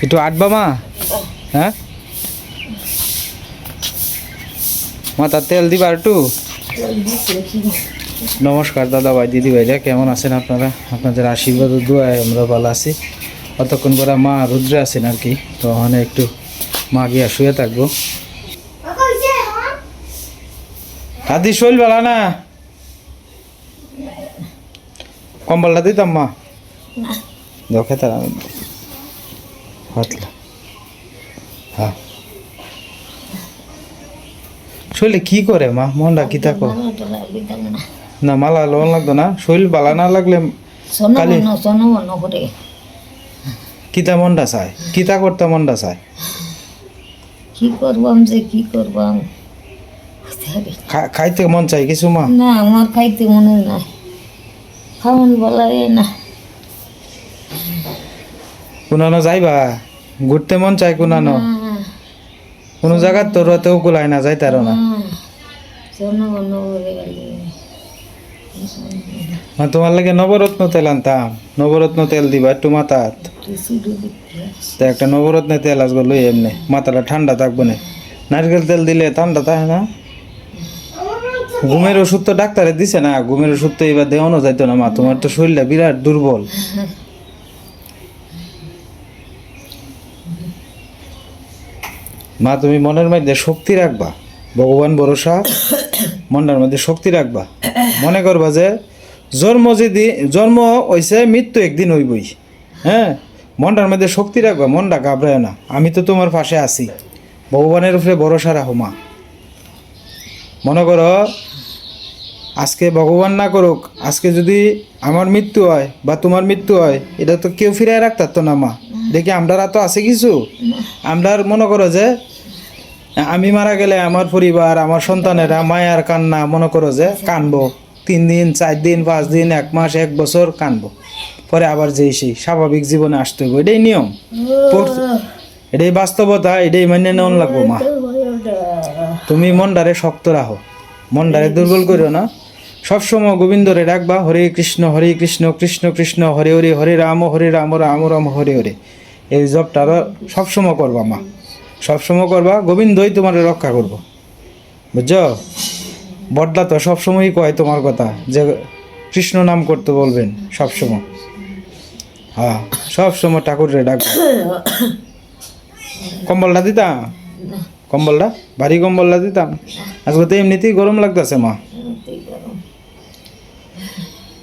একটু আটবা মা, হ্যাঁ মাথা তেল দিবা একটু। নমস্কার দাদা ভাই দিদি ভাইরা, কেমন আছেন আপনারা? আপনাদের আশীর্বাদ ও দোয়ায় আমরা ভালো আছি। অতক্ষণ পরে মা রুদ্রে আছেন আর কি, তো ওখানে একটু মা গিয়া শুয়ে থাকবো। দাদি শৈল বেলা না, কম্বলটা দিতাম মা, দেখে তার হাতলা। হ্যাঁ শৈলে কি করে মা, মনটা কি থাকো না, মালা লোন লাগতো না, শৈল বালা না লাগলে কালি কিতা মনটা চায়, কিতা করতে মনটা চায়, কি করবাম যে কি করবাম খাইতে মন চাই কিছু মা? না, আমার খাইতে মনে নাই, খাওয়ান বলা না। কোনানো যাইবা, ঘুরতে মন চাই কোনানো, কোনো জায়গার তোর রাতেও কুলায় না, যাইতারো না। তোমার লাগে নবরত্ন তেল আনতাম, নবরত্ন তেল দিবা একটু মাথাত, তো একটা নবরত্ন তেল আসবো লই, এমনি মাথাটা ঠান্ডা থাকবো না। নারকেল তেল দিলে ঠান্ডা থাকে না। ঘুমের ওষুধ তো ডাক্তারে দিছে না, ঘুমের ওষুধ তো এবার দেওয়ানো যাইতো না মা, তোমার তো শরীরটা বিরাট দুর্বল। মা তুমি মনের মধ্যে শক্তি রাখবা, ভগবান ভরসা, মনের মধ্যে শক্তি রাখবা। মনে করবা যে জন্ম হইছে, মৃত্যু একদিন হইবই। হ্যাঁ, মনটার মধ্যে শক্তি রাখবা, মনটা ঘাবড়ায় না। আমি তো তোমার পাশে আছি, ভগবানের উপরে ভরসা রাখো মা। মনে করো আজকে ভগবান না করুক, আজকে যদি আমার মৃত্যু হয় বা তোমার মৃত্যু হয়, এটা তো কেউ ফিরায় রাখতার তো না মা। দেখি আমরা তো আছে কিছু, আমরা মনে করো যে আমি মারা গেলে আমার পরিবার, আমার সন্তানেরা মায়ার কান্না, মনে করো যে কানবো 3 দিন 4 দিন 5 দিন 1 মাস 1 বছর কানবো, পরে আবার যেই সেই স্বাভাবিক জীবনে আসতে হবে। এটাই নিয়ম, এটাই বাস্তবতা, এটাই মান্য নেওয়া লাগবো মা। তুমি মনটারে শক্ত রাখো, মনটারে দুর্বল করো না। সবসময় গোবিন্দরে রাখবা, হরে কৃষ্ণ কৃষ্ণ কৃষ্ণ হরে হরে, হরে রাম রাম রাম হরে হরে। এই জবটা সবসময় করবা মা, সবসময় করবা। গোবিন্দই তোমার রক্ষা করবো, বুঝছো? বড়দা তো সবসময়ই কয় তোমার কথা, যে কৃষ্ণ নাম করতে বলবেন সবসময়। হ্যাঁ, সবসময় ঠাকুরে ডাকবো। কম্বলটা দিতাম, কম্বলটা ভারী কম্বলটা দিতাম। আজকে তো এমনিতেই গরম লাগতেছে মা।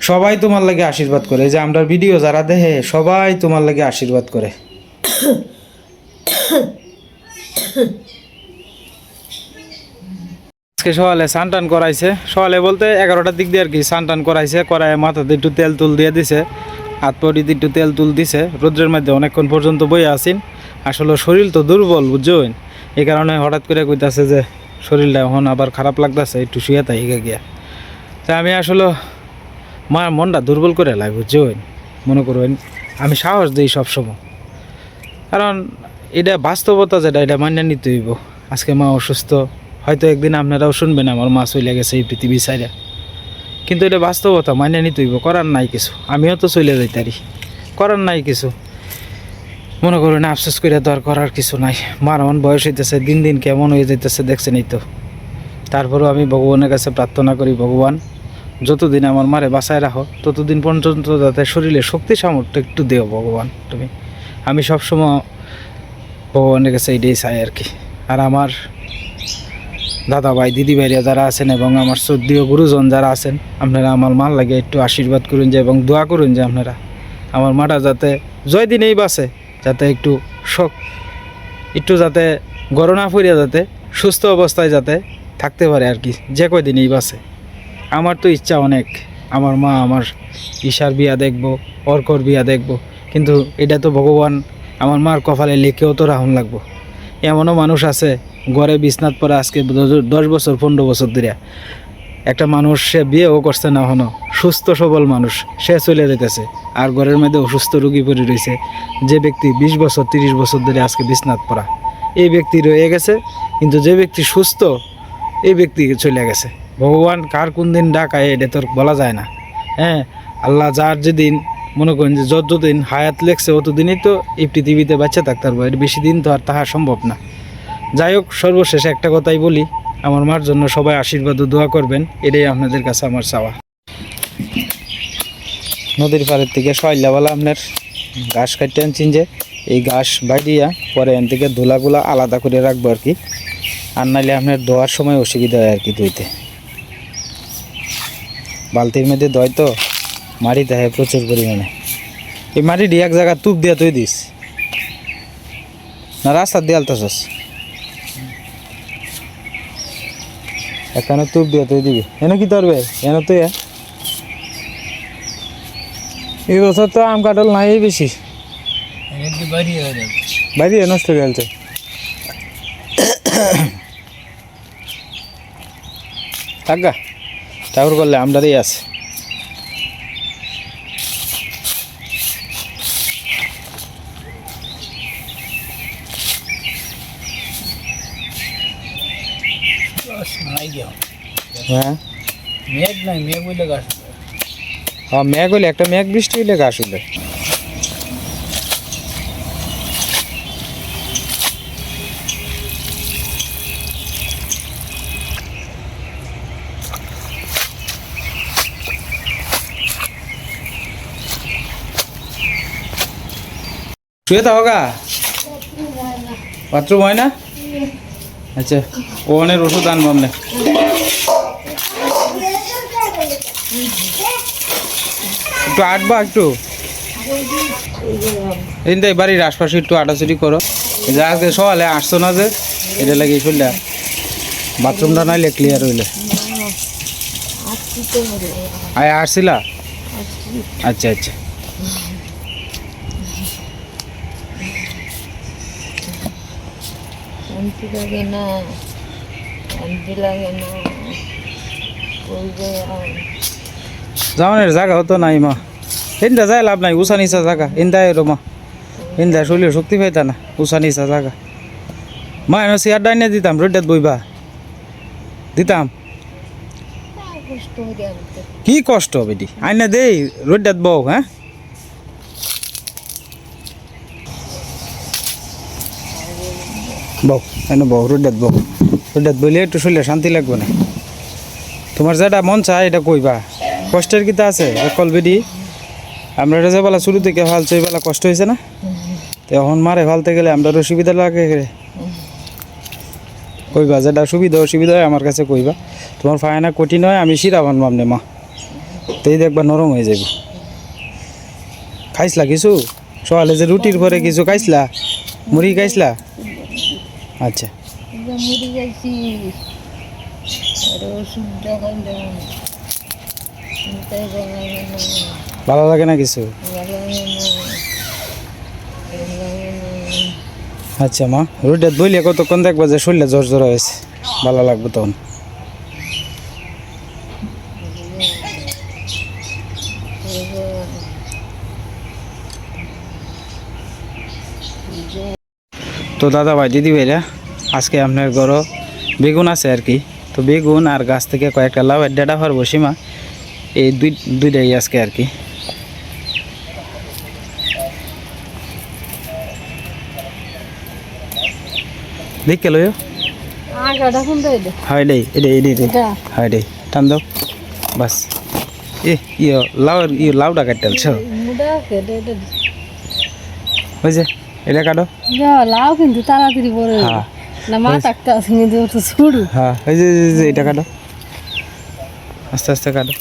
সবাই তোমার লাগে আশীর্বাদ করে, যে আমরা ভিডিও যারা দেখে সবাই তোমার লাগে আশীর্বাদ করে। আজকে সকালে স্নান টান করাইছে, সকালে বলতে 11টার দিক দিয়ে আর কি স্নান টান করাইছে, করায় মাথাতে একটু তেল তুল দিয়ে দিছে, হাত পটিতে একটু তেল তুল দিছে। রোদ্রের মধ্যে অনেকক্ষণ পর্যন্ত বইয়া আসিন, আসলে শরীর তো দুর্বল বুঝছেন, এই কারণে হঠাৎ করে কইতাছে যে শরীরটা এখন আবার খারাপ লাগতেছে, একটু শুয়ে তাই গিয়া। তাই আমি আসলে মার মনটা দুর্বল করে লাগে বুঝছেন। মনে করবেন আমি সাহস দিই সবসময়, কারণ এটা বাস্তবতা, যেটা এটা মান্য নিতে হইব। আজকে মা অসুস্থ, হয়তো একদিন আপনারাও শুনবেন আমার মা চলে গেছে এই পৃথিবী ছাইরা, কিন্তু এটা বাস্তবতা, মান্য নিতে হইব, করার নাই কিছু। আমিও তো চলে যাইতারি, করার নাই কিছু। মনে করুন আফসোস করে তো আর করার কিছু নাই। মার এমন বয়স হইতেছে, দিন দিন কেমন হয়ে যাইতেছে দেখছেন এই তো। তারপরেও আমি ভগবানের কাছে প্রার্থনা করি, ভগবান যতদিন আমার মারে বাঁচায় রাখো, ততদিন পর্যন্ত যাতে শরীরে শক্তি সামর্থ্য একটু দেও ভগবান তুমি। আমি সবসময় ভগবানের কাছে এইটাই চাই আর কি। আর আমার দাদা ভাই দিদি ভাইরা যারা আছেন এবং আমার শ্রদ্ধেয় গুরুজন যারা আছেন, আপনারা আমার মার লাগে একটু আশীর্বাদ করুন যে, এবং দোয়া করুন যে আপনারা আমার মাটা যাতে জয় দিনেই বাঁচে, যাতে একটু যাতে গড়না ফুরিয়া যাতে সুস্থ অবস্থায় যাতে থাকতে পারে আর কি, যে কয়দিনই বাঁচে। আমার তো ইচ্ছা অনেক, আমার মা আমার ঈশার বিয়া দেখবো, অর্কর বিয়া দেখবো, কিন্তু এটা তো ভগবান আমার মার কপালে লিখেও তো রাখুন লাগবো। এমনও মানুষ আছে ঘরে বিছনাত পরে আজকে 10 বছর 15 বছর ধরে, একটা মানুষ সে বিয়েও করছে না, হনো সুস্থ সবল মানুষ, সে চলে যেতেছে, আর ঘরের মধ্যে অসুস্থ রোগী পড়ে রয়েছে। যে ব্যক্তি 20 বছর 30 বছর ধরে আজকে বিছনাত পড়া, এই ব্যক্তি রয়ে গেছে, কিন্তু যে ব্যক্তি সুস্থ এই ব্যক্তি চলে গেছে। ভগবান কার কোন দিন ডাকায় এটা তোর বলা যায় না। হ্যাঁ, আল্লাহ যার যেদিন মনে করেন যে যতদিন হায়াত লেগছে অতদিনই তো এই পৃথিবীতে বাচ্চা থাকতে পারবো, এর বেশি দিন তো আর তাহা সম্ভব না। যাই হোক, সর্বশেষে একটা কথাই বলি, আমার মার জন্য সবাই আশীর্বাদ ও দোয়া করবেন, এটাই আপনাদের কাছে আমার চাওয়া। নদীর পাড়ের থেকে সয়লাওয়ালা আপনার ঘাস কাটতে আনছেন, যে এই ঘাস বাইরিয়া পরে এন থেকে ধুলাগুলা আলাদা করে রাখবো আর কি, আর নাইলে আপনার ধোয়ার সময় অসুবিধা হয় আর কি ধুইতে। বালতির মধ্যে দয় তো মাটি দেয় প্রচুর পরিমাণে, এই মাটিটি এক জায়গায় তুপ দিয়া তুই দিস না, রাস্তার দিয়ে আলতাছস, এখানে তুপ দিয়া তুই দিবি, এনে কি ধরবে এনে তুই। এই বছর তো আম কাঁঠাল নাই বেশি, বাইরে নষ্ট হয়ে গেছে। থাকা ঠাকুর করলে আমরারই আছে। হ্যাঁ মেঘ নাই, মেঘ হইলে গাছ হ্যাঁ, মেঘ হইলে একটা মেঘ বৃষ্টি হইলে ঘাস হইলে। শুয়ে থাকো গা, বাথরুম হয় না? আচ্ছা, ওখানের ওষুধ আনবো আপনি। একটু আটবা একটু, এই বাড়ির আশপাশে একটু আটাচুরি করো। এই যে আজকে সকালে আসছো না যে, এটা লাগে শুনলে বাথরুমটা নাইলে ক্লিয়ার হইলে। আয় আসছিলা? আচ্ছা আচ্ছা। শান্তি লাগে না, শান্তি লাগে না, যাওয়ানের জায়গা হতো নাই মা, ইন্দা যায় লাভ নাই, উষা নিচা জায়গা ইন্দা এলো মা, ইন্দা শরীরে শক্তি পাইতা না, উষা নিচা জায়গা। মা এনে চেয়ার ডাইনে দিতাম, রোডাত বইবা দিতাম। কষ্ট হয়ে যাবে। কি কষ্ট বেটি, আইনা দেই রোডাত বউ। হ্যাঁ বউ, এনে বউ রোডাত বউ, রোডাত বইলে একটু শরীরে শান্তি লাগবে না। তোমার যেটা মন চায় এটা কইবা, কষ্টের কিতা আছে কল বেটি। আমরা এটা যে বেলা শুরু থেকে ফালছো এই বেলা কষ্ট হয়েছে না, তো এখন মারে ফালতে গেলে আমরা সুবিধা লাগে, কইবা যেটা সুবিধা অসুবিধা হয় আমার কাছে কইবা। তোমার ফায়না কঠিন হয়, আমি শিরা বানবাম নে মা, তেই দেখবা নরম হয়ে যাবে। খাইছলা কিছু সকালে যে রুটির পরে কিছু খাইছলা, মুড়ি খাইছলা? আচ্ছা, মুড়ি খাইছি আর ওষুধটা খাইলাম, চিন্তাই ভালো লাগে না, ভালো লাগে না কিছু? ভালো লাগে না, ভালো লাগে না। আচ্ছা মা, রুটির বইলে কতক্ষণ দেখবা যে শরীরে জ্বর জ্বর হয়েছে, ভালো লাগবে তখন। তো দাদা ভাই দিদি ভাইরা, আজকে আপনার ঘরও বেগুন আছে আর কি, তো বেগুন আর গাছ থেকে কয়েকটা লাউয়ের ডাটা পারবো সীমা, এই দুইটাই আজকে আর কি। দেখে লইও, আগাটা কোনটা এটা? হয় এটাই এটাই এটাই এটা? হয় এটাই, টান দাও বাস। লাউটা কাটতে মুডা কেটে এটা ওই যে এটা কাটো। যা লাউ কিন্তু তাড়াতাড়ি বড় হয়ে হ্যাঁ না, মা একটা আছে কিন্তু ওটা ছোড়ু। হ্যাঁ, ওই যে এটা কাটো, আস্তে আস্তে কাটো।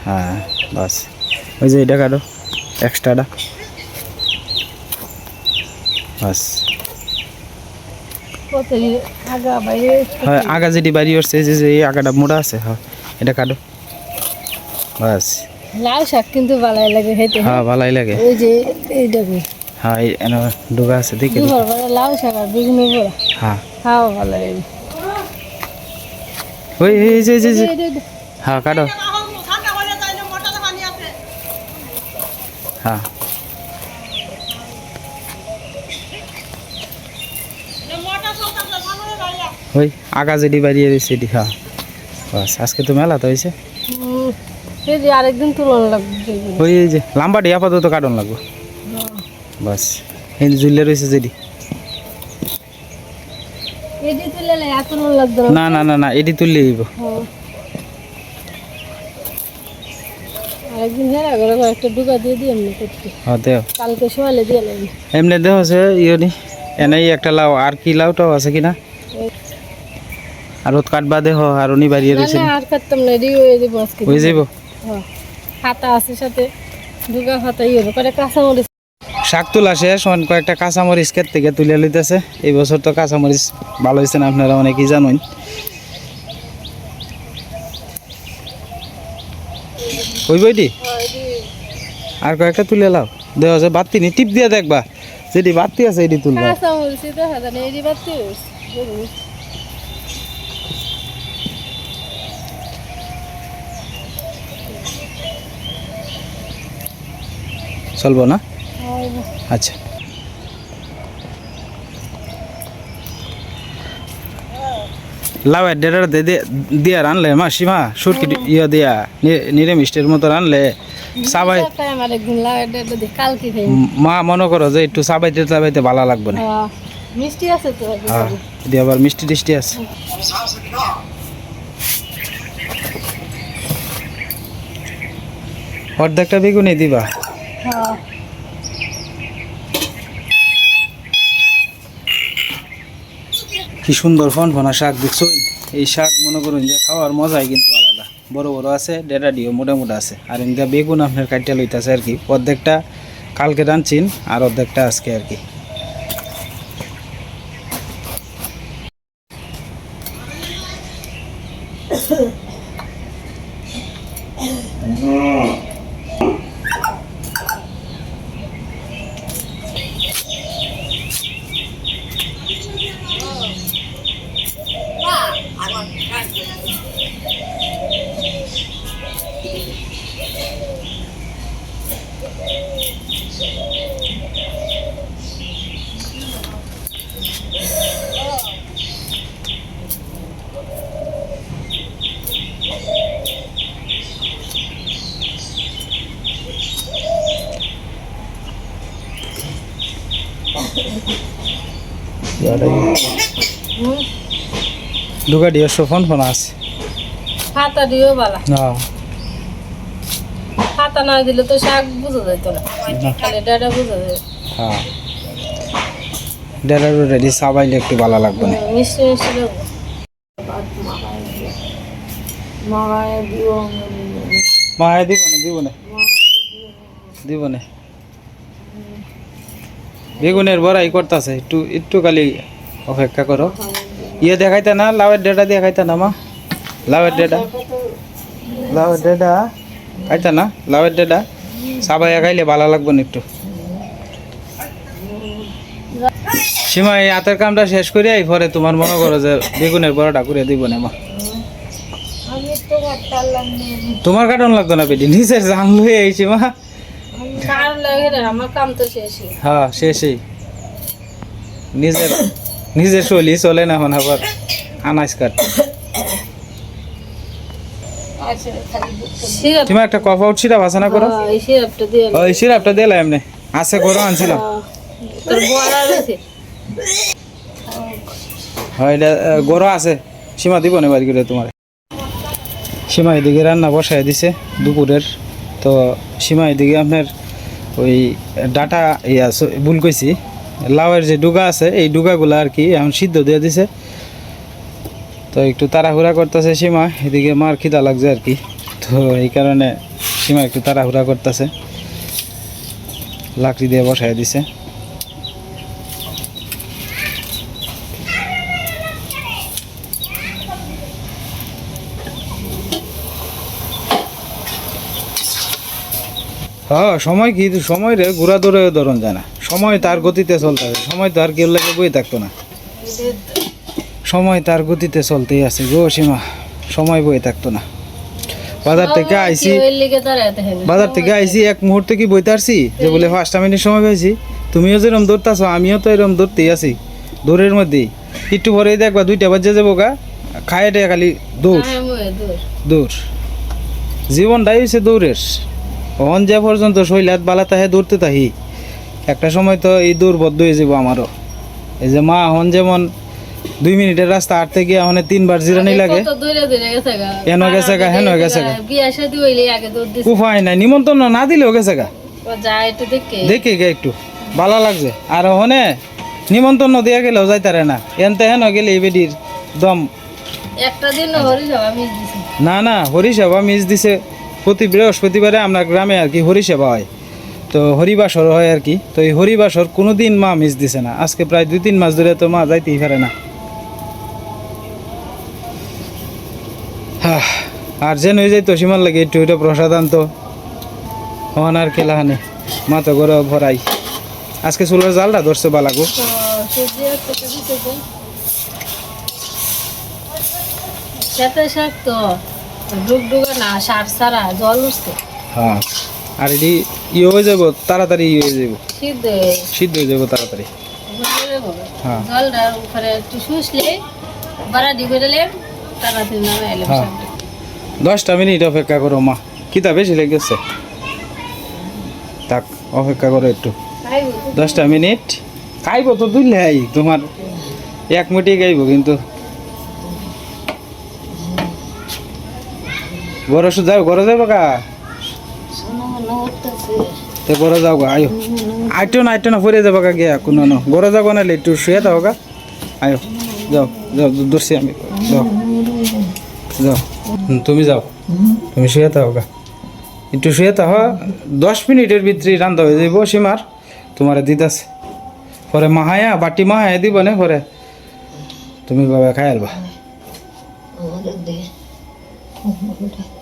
হ্যাঁ বাস, ওই যে এটা কাটো এক্সট্রাটা, বাস। কত আগা বাইরে হ্যাঁ, আগা যেটি বাড়ি আসছে, এই যে এই আগাটা মোটা আছে, হ্যাঁ এটা কাটো বাস। লাউ শাক কিন্তু ভালোই লাগে খেতে। হ্যাঁ ভালোই লাগে। ওই যে এইটা কি হ্যাঁ এই ডুগা আছে দেখে। দুবার বড় লাউ শাক আর বেগুনি বড় হ্যাঁ খাওয়া ভালো লাগে। ওই এই যে যে এটা হ্যাঁ কাটো। হ্যাঁ ওই আগা যেটি বাড়িয়ে দিয়েছে এটি, হ্যাঁ বাস। আজকে তো মেলা তো হয়েছে। এই যে আরেকদিন তুলন লাগবে ওই এই যে লাম্বাটি আপাতত কাটন লাগবে বাস এই ঝুলে রয়েছে যেটি এডি তুললে এত তুলন লাগবে না না না না এটি তুললে দিব আরেকদিন হেরা করে একটা ডুগা দিয়ে দিই এমনি করতে হ্যাঁ দেও কালকে সকালে দিয়ে নেব এমনি দেহ আছে ইয়নি এনেই একটা লাউ আর কি লাউটাও আছে কিনা আর ওত কাটবা দেহ আর উনি বাড়িয়ে রয়েছে না আর কাটতাম না এডি হয়ে যাবো আজকে হয়ে যাইব হ্যাঁ খাতা আছে সাথে ডুগা খাতা ইয়ে করে কাঁচা মরিচ শাক তোলা শেষ কয়েকটা কাঁচামরিচ ক্ষেত থেকে তুলে লইতেছে এই বছর তো কাঁচামরিচ ভালো হয়েছে না আপনারা অনেকেই জানেন ওই বইটি আর কয়েকটা তুলে লাও দেওয়া যায় বাতি নি টিপ দিয়ে দেখবা যেটি বাতি আছে এটি তুলবা কাঁচা মরিচ দেখা যায় না এডি বাতি চলবো না আচ্ছা লাউয়ের ডেটার দিয়া রানলে মাসিমা সুরকি ইয়া দিয়া নিরামিষ্টের মতো রানলে সাবাই আমার একদিন লাগে কালকে খাই মা মনে করো যে একটু সাবাইতে সাবাইতে ভালো লাগবে না মিষ্টি আছে তো হ্যাঁ দিয়ে আবার মিষ্টি টিষ্টি আছে অর্ধেকটা বেগুনি দিবা হ্যাঁ কি সুন্দর ফনফনা শাক দেখছো এই শাক মনে করুন যে খাওয়ার মজাই কিন্তু আলাদা বড় বড় আছে ডেটা দিও মোটামুটি আছে আর এমনি বেগুন আপনার কাটিয়া লইতেছে আর কি অর্ধেকটা কালকে রানছিন আর অর্ধেকটা আজকে আর কি দুগা দিয়ে ফোন আছে খাতা দিও বালা হ্যাঁ খাতা না দিলে তো শাক বুঝা যেত না খালি ডাটা বুঝা যায় হ্যাঁ ডেটার রেডি সাবাইলে একটু ভালো লাগবে না মিষ্টি মিষ্টি দেবো মাগায় দিও মায়ে দিব না বেগুনের বড়াই করতেছে একটু একটু খালি অপেক্ষা করো ইয়ে দেখাইতে না লাউয়ের ডেটা দেখাইতে না মা লাউয়ের ডেটা খাইতে না লাউয়ের ডেটা সাবাই খাইলে ভালো লাগবে না একটু সীমা এই হাতের কামটা শেষ করে এই পরে তোমার মনে করো যে বেগুনের বড়াটা করে দিব না মা আমি তো কাটলাম তোমার কাটন লাগতো না বেটি নিচের জান লয়ে এই সীমা কার লাগে রে আমার কাম তো শেষই হ্যাঁ শেষই নিজের শৈলী চলে না এখন আবার আনাজ কাট সিরাপ তুমি একটা কফ আউট সিরাপ আছে না করো এই সিরাপটা দিয়ে ওই সিরাপটা দিলাম এমনি আছে করো আনছিলাম তোর বড়া রয়েছে হয় এটা গরো আছে সীমা দিব না বাড়ি করে তোমার সীমা এদিকে রান্না বসায় দিছে দুপুরের তো সীমা এদিকে আপনার ওই ডাটা ইয়া ভুল কইছি লাউয়ের যে ডুগা আছে এই ডুগাগুলো আর কি এখন সিদ্ধ দিয়ে দিছে তো একটু তাড়াহুড়া করতেছে সীমা এদিকে মার খিদা লাগছে আর কি তো এই কারণে সীমা একটু তাড়াহুড়া করতেছে লাকড়ি দিয়ে বসায় দিছে হ্যাঁ সময় কি সময় রে ঘোরা দৌড়ে ধরন যায় না সময় তার গতিতে চলতে হবে সময় তো আর কেউ লাগে বই থাকতো না সময় তার গতিতে চলতেই আছে গো সীমা সময় বই থাকতো না বাজার থেকে আইসি এক মুহূর্তে কি বইতে আসছি যে বলে 5টা মিনিট সময় পাইছি তুমিও যেরকম দৌড়তেছো আমিও তো এরকম দৌড়তেই আছি দৌড়ের মধ্যেই একটু পরেই দেখবা 2টা বাজে যাবো গা খায় খালি দৌড় দৌড় জীবনটাই হচ্ছে দৌড়ের অন যে পর্যন্ত শৈলাত বালা তাহে দৌড়তে তাহি একটা সময় তো এই দৌড় বদ্ধ হয়ে যাবো আমারও এই যে মা হন যেমন 2 মিনিটের রাস্তা হাঁটতে গিয়ে হনে 3 বার জিরানি লাগে কত দূরে দূরে গেছে গা এনো গেছে গা হেন গেছে গা বিয়া শাদী হইলে আগে দৌড় দিছে উপায় নাই নিমন্ত্রণ না দিলেও গেছে গা ও যায় একটু দেখে দেখে গে একটু ভালো লাগছে আর হনে নিমন্ত্রণ দিয়া গেলেও যাইতারে না এনতে হেন গেলে এই বেডির দম একটা দিন হরি যাওয়া মিস দিছে না না হরিসেবা মিস দিছে প্রতি বৃহস্পতিবারে আমরা গ্রামে আর কি হরিসেবা হয় তো হরিবাসর হয় আর কি তো এই হরিবাসর কোনো দিন মা মিস দিছে না আজকে প্রায় 2-3 মাস ধরে তো মা যাইতেই পারে না হ্যাঁ আর যেন হয়ে যাইতো সীমার লাগে একটু ওইটা প্রসাদ আনতো হন আর খেলাহানে মা তো গরো ভরাই আজকে চুলের জালটা ধরছে বালাগো তো সবজি একটা দিতে দে খেতে শাক তো ডুগডুগা না সার সারা জল উঠছে হ্যাঁ আর এটি ইয়ে হয়ে যাবো তাড়াতাড়ি ইয়ে হয়ে যাবো সিদ্ধ সিদ্ধ হয়ে যাবো তাড়াতাড়ি হ্যাঁ জলটা উপরে একটু শুষলে বাড়া ডিবে দিলে তাড়াতাড়ি নামে এলে হ্যাঁ 10টা মিনিট অপেক্ষা করো মা কিতা বেশি লেগেছে থাক অপেক্ষা করো একটু 10টা মিনিট খাইব তো দুইলাই তোমার এক মুঠি খাইব কিন্তু বড় যাও ঘরে যাবো কা তো ঘরে যাও গা আয়ো আইটো না ফুরে যাবো কা গিয়া কোনো ন ঘরে যাবো না একটু শুয়ে থাকো গা আয়ো যাও যাও দূরছি আমি যাও যাও তুমি যাও তুমি শুয়ে থাকো গা একটু শুয়ে থাকো 10 মিনিটের ভিতরে রান্না হয়ে যাইব সীমার তোমার দিদাছে পরে মাহায়া বাটি মাহায়া দিব না পরে তুমি বাবা খাই আলবা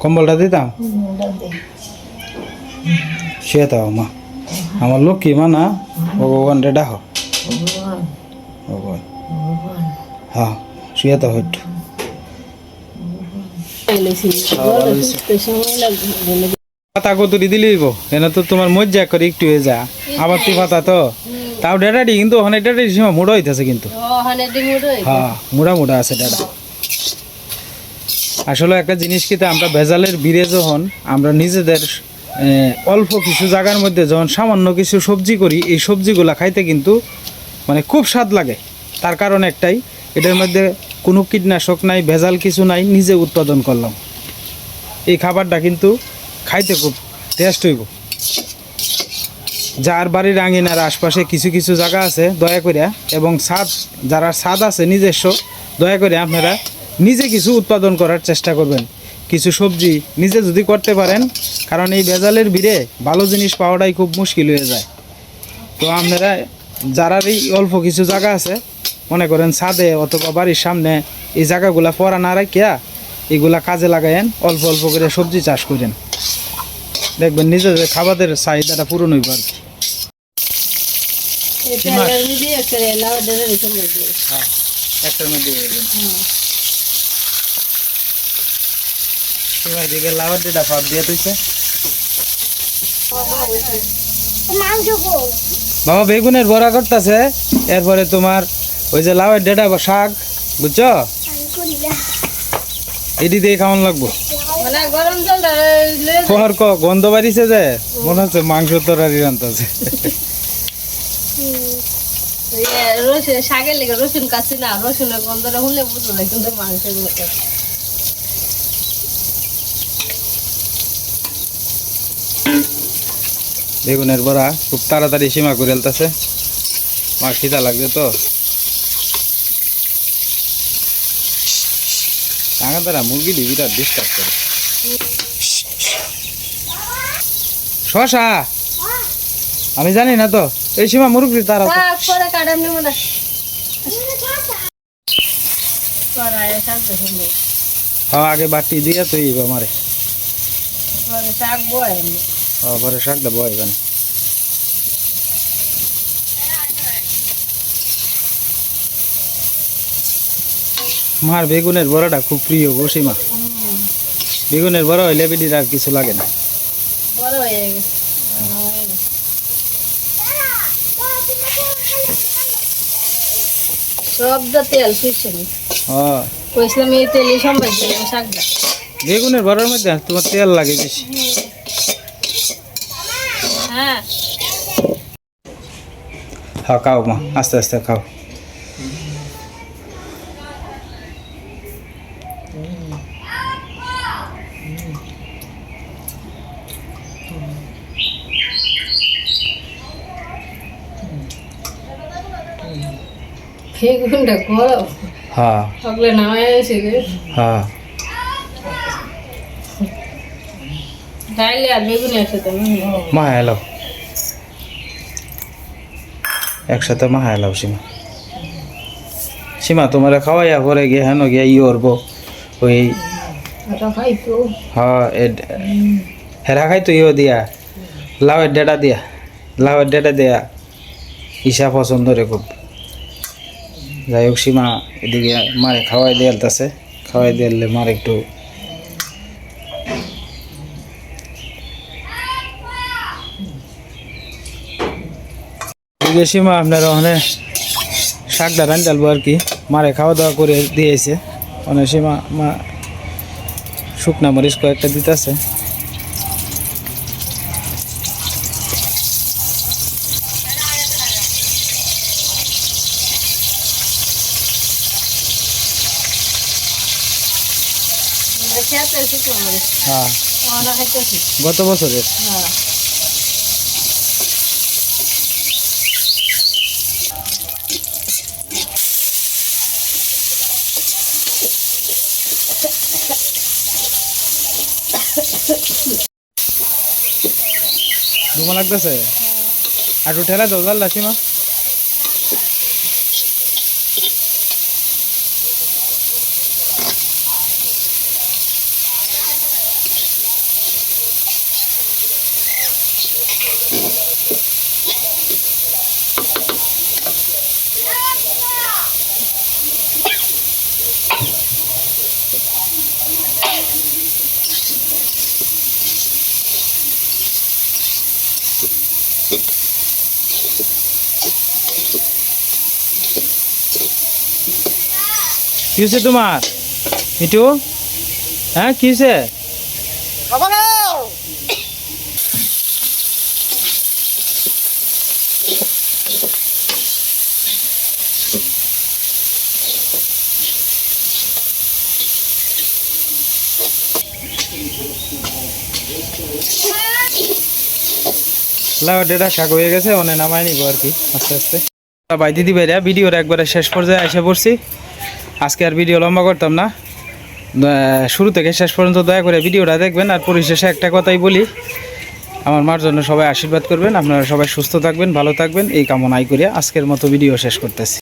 কম্বলটা দিতাম শুয়ে থাকো মা আমার লক্ষ্মী মা না ভগবান রে ডাহ ভগবান হ্যাঁ শুয়ে থাকো একটু পাতা কতুরি দিলেইব এনে তো তোমার মজ্জা করে একটু হয়ে যা আবার তুই পাতা তো তাও ডেটাডি কিন্তু ওখানে ডেটাডি সীমা মুড়া হইতেছে কিন্তু হ্যাঁ মুড়া আছে ডেটা আসলে একটা জিনিস কিন্তু আমরা ভেজালের বীরে যখন আমরা নিজেদের অল্প কিছু জায়গার মধ্যে যখন সামান্য কিছু সবজি করি এই সবজিগুলা খাইতে কিন্তু মানে খুব স্বাদ লাগে তার কারণ একটাই এটার মধ্যে কোনো কীটনাশক নাই ভেজাল কিছু নাই নিজে উৎপাদন করলাম এই খাবারটা কিন্তু খাইতে খুব টেস্ট হইব যার বাড়ির আঙিনার আশপাশে কিছু কিছু জায়গা আছে দয়া করে এবং ছাদ যারা ছাদ আছে নিজস্ব দয়া করে আপনারা নিজে কিছু উৎপাদন করার চেষ্টা করবেন কিছু সবজি নিজে যদি করতে পারেন কারণ এই ভেজালের ভিড়ে ভালো জিনিস পাওয়াটাই খুব মুশকিল হয়ে যায় তো আপনারা যারা এই অল্প কিছু জায়গা আছে মনে করেন ছাদে অথবা বাড়ির সামনে এই জায়গাগুলা পড়া না রাখিয়া এগুলা কাজে লাগায়েন অল্প অল্প করে সবজি চাষ করেন দেখবেন নিজেদের খাবারের চাহিদাটা পূরণ হইব আর কি একটার মধ্যে এদিকে লাউয়ের ডেটা ভাব দিয়ে তুইছে বাবা বেগুনের বড়া করতেছে এরপরে তোমার ওই যে লাউয়ের ডেটা বা শাক বুঝছো এটি দিয়ে খাওয়ান লাগবো খোয়ার গন্ধ বাড়িছে যে মনে হচ্ছে মাংস তরকারি রান্তাছে শাকের লেগে রসুন কাছি না রসুনের গন্ধটা হলে বুঝলো না কিন্তু মাংসের বেগুনের বড়া খুব তাড়াতাড়ি সীমা করে আলতাছে মা খিদা লাগবে তো টাঙা দ্বারা মুরগি বিরাট ডিস্টার্ব করে শশা আমি জানি না তো এই সীমা মুরগি তারা আগে বাটি দিয়া তুই আমারে শাক বয় পরে শাকটা বয় এখানে মার বেগুনের বড়াটা খুব প্রিয় গো সীমা বেগুনের বড়া হইলে বেডির আর কিছু লাগে না বড় হয়ে গেছে সব দা তেল শুইছে হ্যাঁ কইছিলাম এই তেলই সম্ভাই দিলাম শাকটা বেগুনের বড়ার মধ্যে তোমার তেল লাগে বেশি। হ্যাঁ হ্যাঁ খাও মা, আস্তে আস্তে খাও। বেগুনটা করো হ্যাঁ ওগুলো নামাই আসে রে হ্যাঁ ডাইলে আর বেগুন একসাথে মা এলো একসাথে, মা এলাও সীমা। সীমা তোমার খাওয়াইয়া পরে গিয়ে হেন গিয়া ই করবো ওই ওটা খাইতো হ্যাঁ হেরা খাই তো ইও দিয়া লাউয়ের ডেটা দিয়া ঈশা পছন্দ রে খুব। যাই হোক সীমা এদিকে মারে খাওয়াই দিয়ালতাছে, খাওয়াই দিয়ালে মার একটু এদিকে সীমা আপনার ওখানে শাকটা রান ডালবো আর কি, মারে খাওয়া দাওয়া করে দিয়েছে। অনেক সীমা মা শুকনা মরিচ কয়েকটা দিতেছে। খেতে শুকনো মরিচ হ্যাঁ ওনা খাইতেছি গত বছরের। হ্যাঁ ধুমা লাগতেছে, আটু ঠেলা দাও জাল সীমা। কি হয়েছে তোমার মিঠু? হ্যাঁ কি হয়েছে? লাউ ডেটা শাক হয়ে গেছে, অনেক নামাই নিব আর কি আস্তে আস্তে। ভাই দিদি ভাইরা ভিডিওর একবারে শেষ পর্যায়ে এসে পড়ছি। আজকে আর ভিডিও লম্বা করতাম না, শুরু থেকে শেষ পর্যন্ত দয়া করে ভিডিওটা দেখবেন। আর পরিশেষে একটা কথাই বলি, আমার মার জন্য সবাই আশীর্বাদ করবেন, আপনারা সবাই সুস্থ থাকবেন, ভালো থাকবেন এই কামনাই করিয়া আজকের মতো ভিডিও শেষ করতেছি।